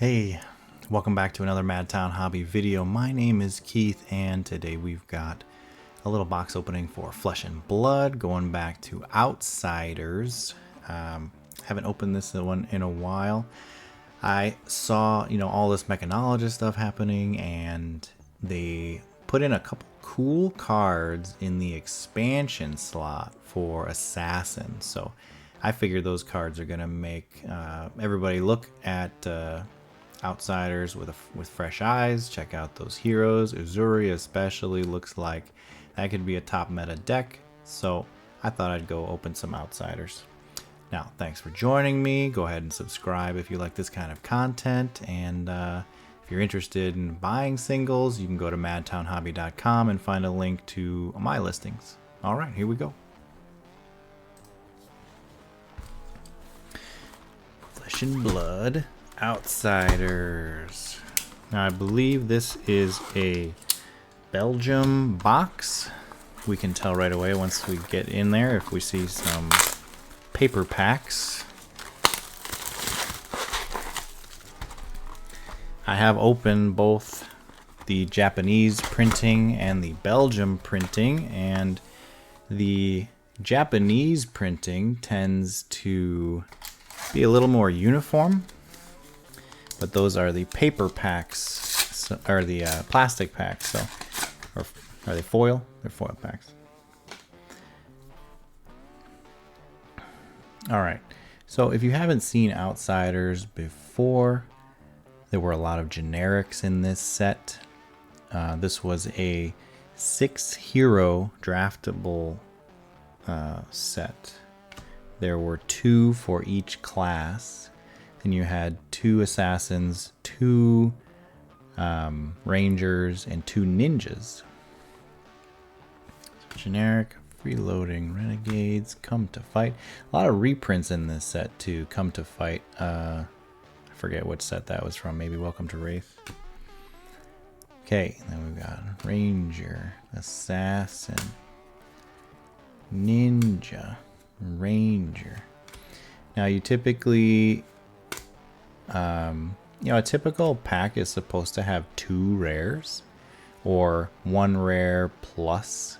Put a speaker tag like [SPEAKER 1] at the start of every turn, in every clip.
[SPEAKER 1] Hey, welcome back to another Madtown Hobby video. My name is Keith, and today we've got a little box opening for Flesh and Blood, going back to Outsiders. Haven't opened this one in a while. I saw, all this mechanologist stuff happening, and they put in a couple cool cards in the expansion slot for Assassin. So I figured those cards are going to make everybody look at Outsiders with fresh eyes. Check out those heroes. Uzuri especially looks like that could be a top meta deck, so I thought I'd go open some Outsiders. Now, thanks for joining me. Go ahead and subscribe if you like this kind of content, and if you're interested in buying singles, you can go to madtownhobby.com and find a link to my listings. All right, here we go. Flesh and Blood Outsiders. Now, I believe this is a Belgium box. We can tell right away once we get in there if we see some paper packs. I have opened both the Japanese printing and the Belgium printing, and the Japanese printing tends to be a little more uniform. But those are the paper packs, or the plastic packs. So, or are they foil? They're foil packs. All right. So if you haven't seen Outsiders before, there were a lot of generics in this set. This was a 6-hero draftable set. There were 2 for each class. Then you had 2 assassins, 2 rangers, and 2 ninjas. So generic, freeloading, renegades, come to fight. A lot of reprints in this set too. Come to fight. I forget what set that was from. Maybe Welcome to Wraith. Okay, then we've got ranger, assassin, ninja, ranger. Now you typically a typical pack is supposed to have 2 rares, or 1 rare plus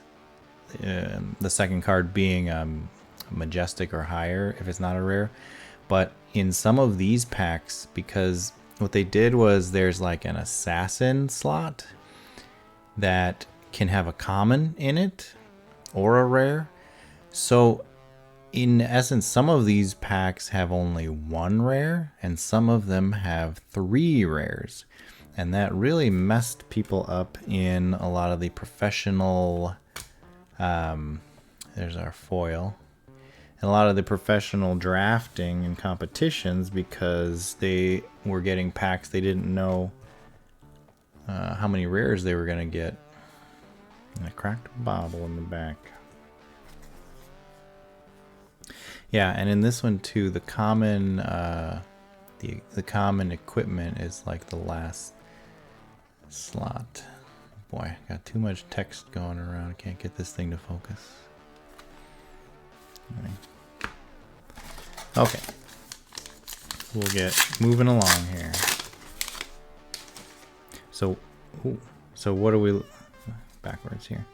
[SPEAKER 1] the second card being majestic or higher if it's not a rare. But in some of these packs, because what they did was there's like an assassin slot that can have a common in it or a rare. So in essence, some of these packs have only 1 rare, and some of them have 3 rares. And that really messed people up in a lot of the professional, there's our foil, and a lot of the professional drafting and competitions, because they were getting packs they didn't know how many rares they were going to get. And a cracked bobble in the back. Yeah, and in this one too, the common the common equipment is like the last slot. Boy, got too much text going around. Can't get this thing to focus. Okay, we'll get moving along here. So what do we backwards here?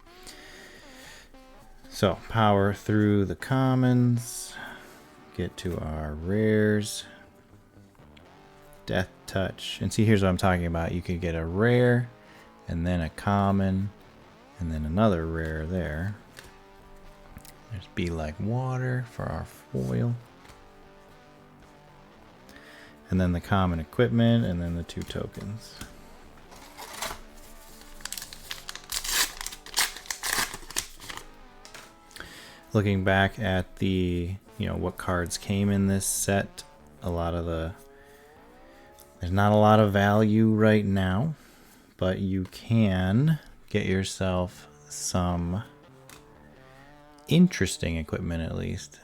[SPEAKER 1] So power through the commons. Get to our rares. Death touch. And see, here's what I'm talking about. You could get a rare, and then a common, and then another rare there. There's Be Like Water for our foil. And then the common equipment, and then the 2 tokens. Looking back at the what cards came in this set, there's not a lot of value right now, but you can get yourself some interesting equipment at least.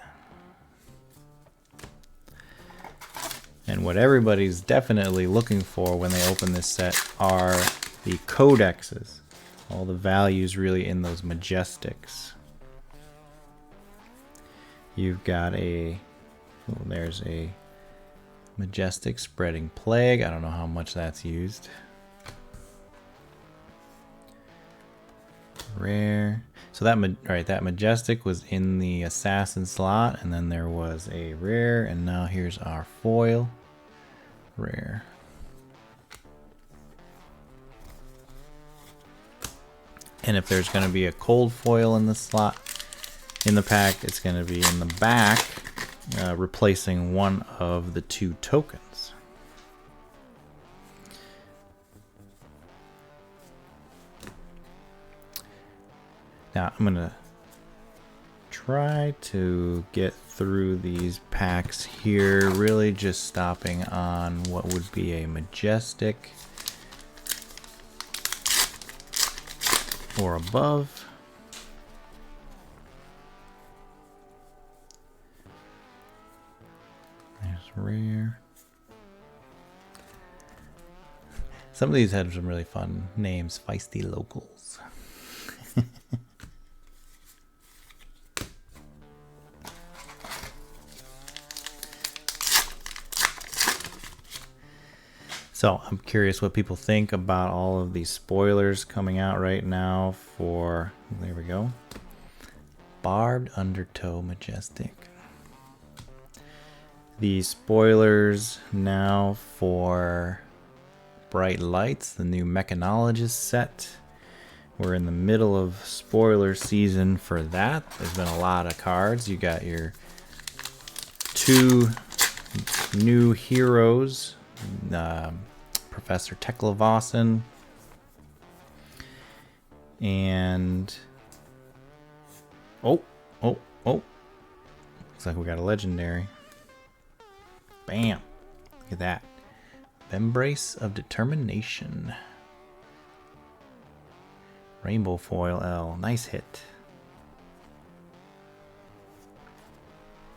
[SPEAKER 1] And what everybody's definitely looking for when they open this set are the codexes. All the values really in those majestics. You've got there's a Majestic Spreading Plague. I don't know how much that's used. Rare. So that that Majestic was in the Assassin slot, and then there was a rare, and now here's our foil. Rare. And if there's going to be a cold foil in the slot, in the pack, it's going to be in the back, replacing one of the 2 tokens. Now I'm going to try to get through these packs here, really just stopping on what would be a Majestic or above. There's rare. Some of these had some really fun names. Feisty Locals. So I'm curious what people think about all of these spoilers coming out right now for, there we go, Barbed Undertow Majestic. The spoilers now for Bright Lights, the new Mechanologist set. We're in the middle of spoiler season for that. There's been a lot of cards. You got your 2 new heroes, Professor Teklevossen and oh, looks like we got a legendary. Bam! Look at that. Embrace of Determination. Rainbow foil L. Nice hit.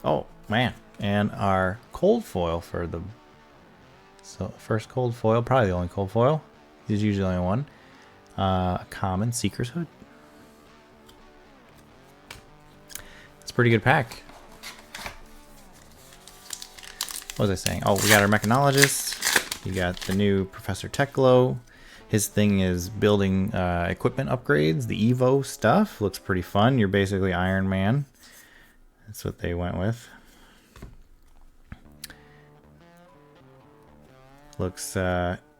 [SPEAKER 1] Oh man, and our cold foil for the first cold foil, probably the only cold foil. There's usually only one. A common Seeker's Hood. It's a pretty good pack. What was I saying? Oh, we got our Mechanologist. You got the new Professor Teklo. His thing is building equipment upgrades. The Evo stuff looks pretty fun. You're basically Iron Man. That's what they went with. Looks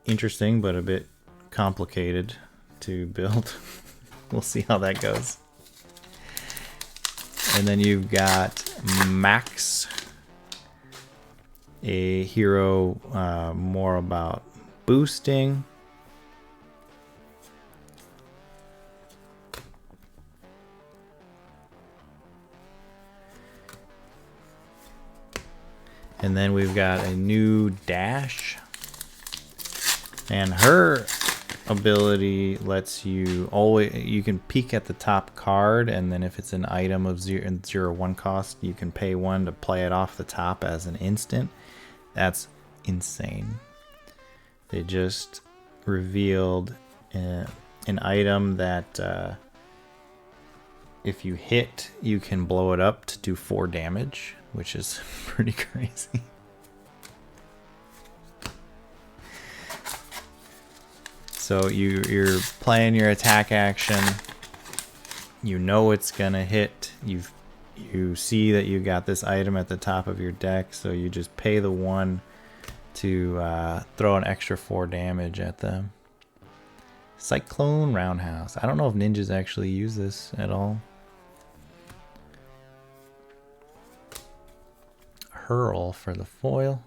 [SPEAKER 1] interesting, but a bit complicated to build. We'll see how that goes. And then you've got Max, a hero more about boosting. And then we've got a new Dash. And her ability lets you you can peek at the top card, and then if it's an item of 0/1 cost, you can pay 1 to play it off the top as an instant. That's insane. They just revealed an item that if you hit, you can blow it up to do 4 damage, which is pretty crazy. So you're playing your attack action. You know it's gonna hit. You see that you got this item at the top of your deck, so you just pay the 1 to throw an extra 4 damage at them. Cyclone Roundhouse. I don't know if ninjas actually use this at all. Hurl for the foil.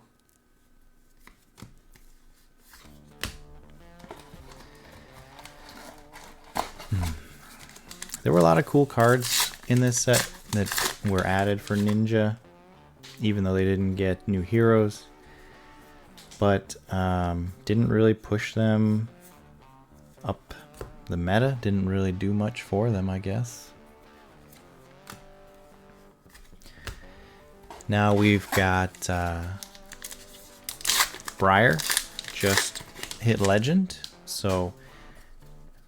[SPEAKER 1] There were a lot of cool cards in this set that were added for Ninja, even though they didn't get new heroes, but didn't really push them up the meta, didn't really do much for them, I guess. Now we've got Briar just hit Legend, so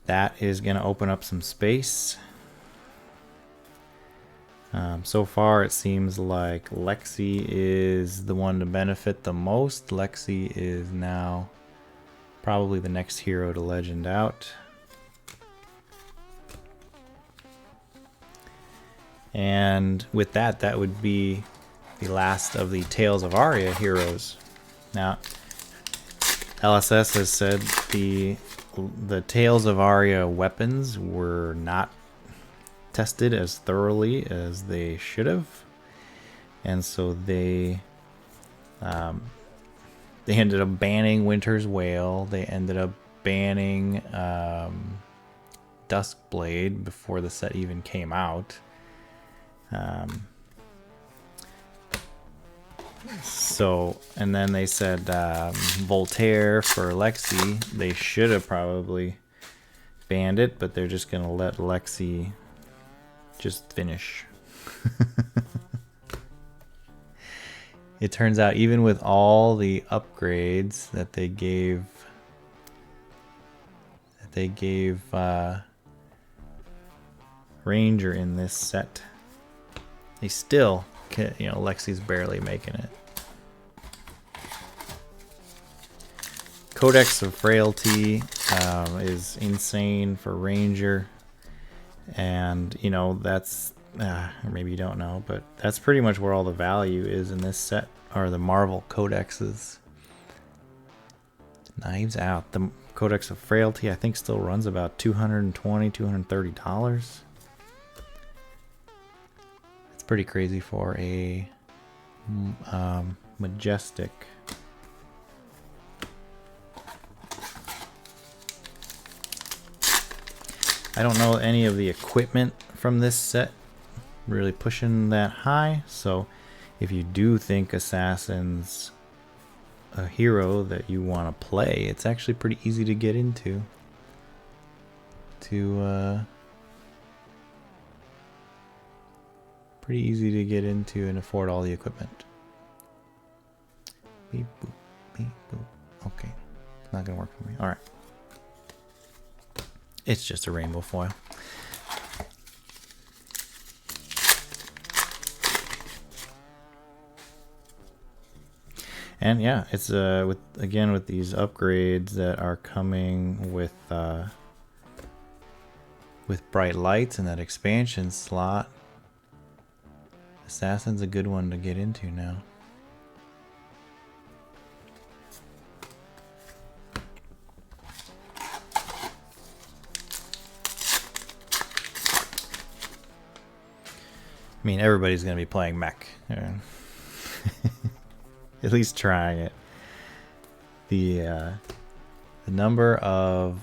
[SPEAKER 1] that is going to open up some space. So far, it seems like Lexi is the one to benefit the most. Lexi is now probably the next hero to legend out. And with that, that would be the last of the Tales of Aria heroes. Now, LSS has said the Tales of Aria weapons were not tested as thoroughly as they should have, and so they ended up banning Winter's Wail. They ended up banning Duskblade before the set even came out. So, and then they said Voltaire for Lexi. They should have probably banned it, but they're just gonna let Lexi just finish. It turns out even with all the upgrades that they gave Ranger in this set, they still can't, you know, Lexi's barely making it. Codex of Frailty is insane for Ranger, and you know that's or maybe you don't know, but that's pretty much where all the value is in this set, are the Marvel codexes. Knives Out. The Codex of Frailty I think still runs about $220, $230. It's pretty crazy for a Majestic. I don't know any of the equipment from this set really pushing that high, so if you do think Assassin's a hero that you want to play, it's actually pretty easy to get into. Pretty easy to get into and afford all the equipment. Beep boop, beep boop. Okay, it's not gonna work for me. All right. It's just a rainbow foil. And yeah, it's with these upgrades that are coming with bright lights and that expansion slot, Assassin's a good one to get into now. I mean, everybody's going to be playing mech. At least trying it. The number of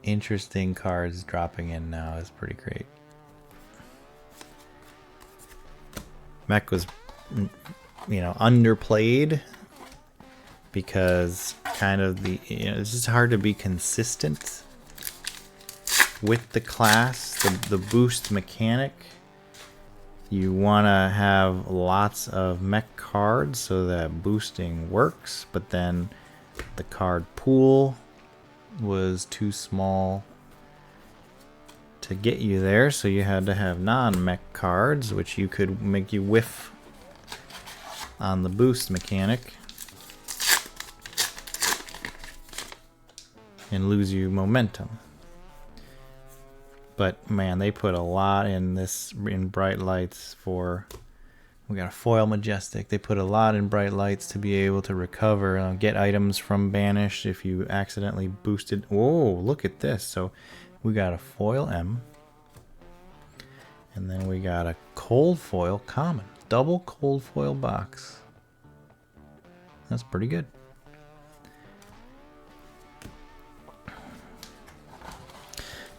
[SPEAKER 1] interesting cards dropping in now is pretty great. Mech was, you know, underplayed because kind of it's just hard to be consistent with the class, the boost mechanic. You want to have lots of mech cards so that boosting works, but then the card pool was too small to get you there, so you had to have non-mech cards, which you could make you whiff on the boost mechanic and lose you momentum. But man, they put a lot in this in bright lights for. We got a foil Majestic. They put a lot in bright lights to be able to recover, get items from banished if you accidentally boosted. Whoa, look at this! So we got a foil M, and then we got a cold foil common, double cold foil box. That's pretty good.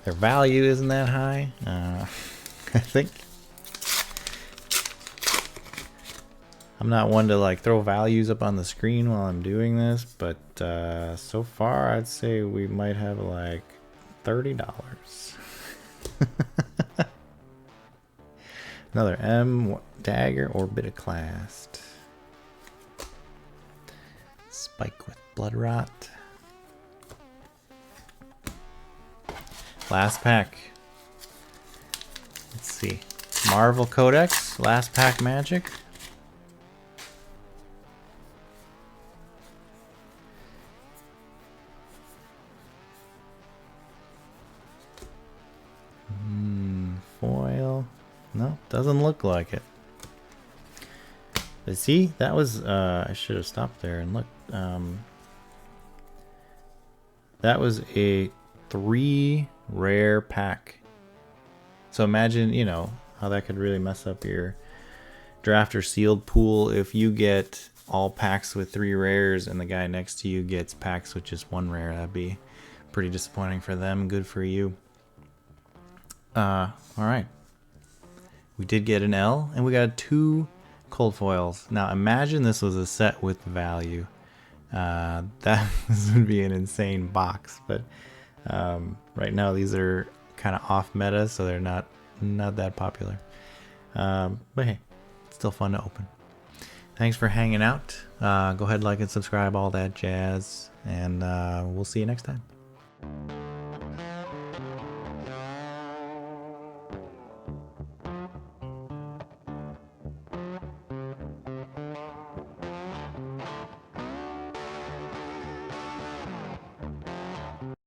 [SPEAKER 1] Their value isn't that high. I think I'm not one to like throw values up on the screen while I'm doing this, but so far I'd say we might have like $30. Another M dagger or Bitaclast. Spike with Blood Rot. Last pack. Let's see. Marvel Codex, last pack magic. Foil. No, doesn't look like it. But see, that was, I should have stopped there and looked. That was a 3 rare pack. So imagine, you know, how that could really mess up your draft or sealed pool if you get all packs with 3 rares and the guy next to you gets packs with just 1 rare. That'd be pretty disappointing for them. Good for you. All right. We did get an L, and we got 2 cold foils. Now imagine this was a set with value. This would be an insane box, but right now these are kind of off meta, so they're not that popular. But hey, it's still fun to open. Thanks for hanging out. Go ahead, like and subscribe, all that jazz, and we'll see you next time.